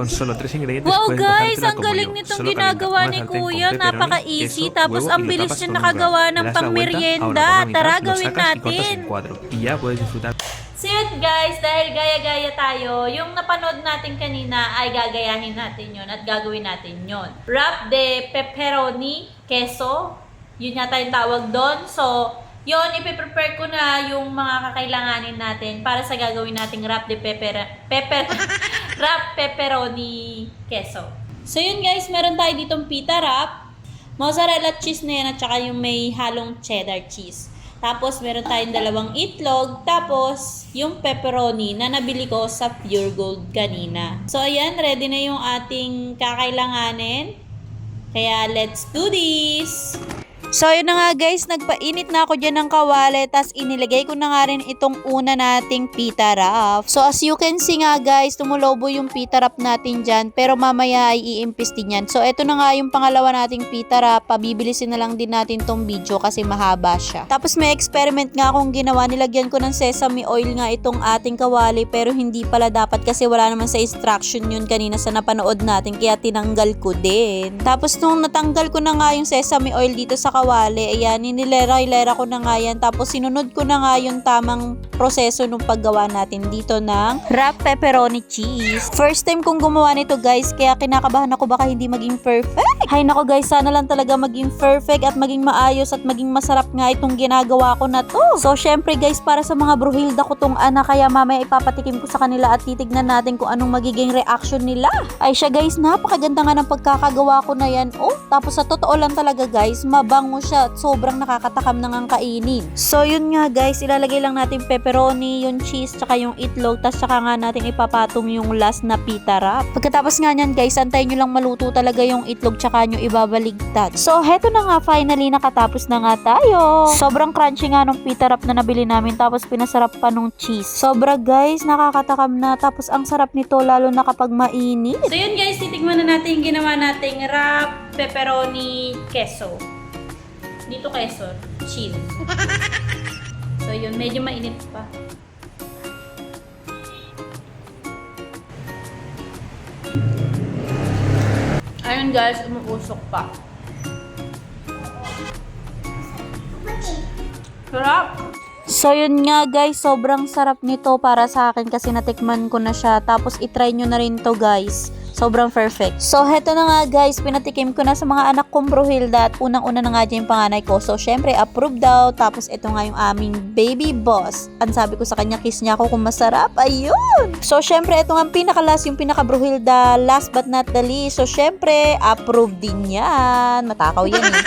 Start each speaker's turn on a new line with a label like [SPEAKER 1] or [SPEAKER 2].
[SPEAKER 1] Con solo 3 ingredientes
[SPEAKER 2] Wow
[SPEAKER 1] puedes
[SPEAKER 2] guys,
[SPEAKER 1] bajártela
[SPEAKER 2] ang
[SPEAKER 1] como
[SPEAKER 2] galing
[SPEAKER 1] yo.
[SPEAKER 2] nitong
[SPEAKER 1] Solo
[SPEAKER 2] ginagawa
[SPEAKER 1] calienta
[SPEAKER 2] ni
[SPEAKER 1] una sartén con
[SPEAKER 2] Kuya.
[SPEAKER 1] pepperoni,
[SPEAKER 2] Napaka-easy.
[SPEAKER 1] queso,
[SPEAKER 2] Tapos
[SPEAKER 1] huevo
[SPEAKER 2] ang
[SPEAKER 1] y lo
[SPEAKER 2] bilis
[SPEAKER 1] tapas
[SPEAKER 2] niya
[SPEAKER 1] con un
[SPEAKER 2] nakagawa
[SPEAKER 1] wrap. Le
[SPEAKER 2] ng
[SPEAKER 1] das la vuelta, ahora
[SPEAKER 2] pang-merienda.
[SPEAKER 1] por la mitad,
[SPEAKER 2] Tara,
[SPEAKER 1] lo
[SPEAKER 2] gawin
[SPEAKER 1] sacas y cortas
[SPEAKER 2] natin.
[SPEAKER 1] en cuatro. Y ya puedes disfrutar.
[SPEAKER 2] So yun guys, dahil gaya-gaya tayo, yung napanood natin kanina ay gagayahin natin yon at gagawin natin yon. Wrap de pepperoni, queso, yun yata yung tawag doon. So, yun, ipiprepare ko na yung mga kakailanganin natin para sa gagawin nating wrap de wrap pepperoni queso. So yun guys, meron tayo ditong pita wrap, mozzarella cheese na yan at saka yung may halong cheddar cheese. Tapos, meron tayong dalawang itlog. Tapos, yung pepperoni na nabili ko sa Pure Gold kanina. So, ayan. Ready na yung ating kakailanganin. Kaya, let's do this! So, yun na nga guys, nagpainit na ako dyan ng kawali, tas inilagay ko na nga rin itong una nating pita wrap. So, as you can see nga guys, tumulobo yung pita wrap natin dyan, pero mamaya ay iimpis din yan. So, eto na nga yung pangalawa nating pita wrap, pabibilisin na lang din natin tong video kasi mahaba siya. Tapos may experiment nga akong ginawa, nilagyan ko ng sesame oil nga itong ating kawali, pero hindi pala dapat kasi wala naman sa instruction yun kanina sa napanood natin, kaya tinanggal ko din. Tapos nung natanggal ko na nga yung sesame oil dito sa kawali, ayan, inilera ko na nga yan. Tapos sinunod ko na nga yung tamang proseso nung paggawa natin dito ng wrap pepperoni cheese. First time kong gumawa nito guys, kaya kinakabahan ako baka hindi maging perfect. Hay nako guys, sana lang talaga maging perfect at maging maayos at maging masarap nga itong ginagawa ko na to. So syempre guys, para sa mga bruhilda ko tong anak, kaya mamaya ipapatikim ko sa kanila at titignan natin kung anong magiging reaction nila. Ay siya guys, napakaganda nga ng pagkakagawa ko na yan. Oh, tapos sa totoo lang talaga guys, mabango siya at sobrang nakakatakam nang ang kainin. So yun nga guys, ilalagay lang natin pepperoni, yung cheese, tsaka yung itlog, tas tsaka nga natin ipapatong yung last na pita wrap. Pagkatapos nga nyan guys, antayin nyo lang maluto talaga yung itlog tsaka nyo ibabaligtad. So heto na nga, finally nakatapos na nga tayo. Sobrang crunchy nga nung pita wrap na nabili namin, tapos pinasarap pa nung cheese. Sobra guys, nakakatakam na, tapos ang sarap nito lalo na kapag mainit. So yun guys, titikman na natin yung ginawa nating wrap pepperoni queso. Dito queso, cheese. So yun, medyo mainit pa. Ayun guys, umuusok pa. Sarap! So yun nga guys, sobrang sarap nito para sa akin kasi natikman ko na siya. Tapos itry nyo na rin to guys. Sobrang perfect. So, heto na nga guys, pinatikim ko na sa mga anak kong bruhilda at unang-una na nga dyan yung panganay ko. So, syempre, approved daw. Tapos, ito nga yung aming baby boss. Ang sabi ko sa kanya, kiss niya ako kung masarap. Ayun! So, syempre, ito nga ang pinaka-last, yung pinaka-bruhilda. Last but not the least. So, syempre, approved din yan. Matakaw yan eh.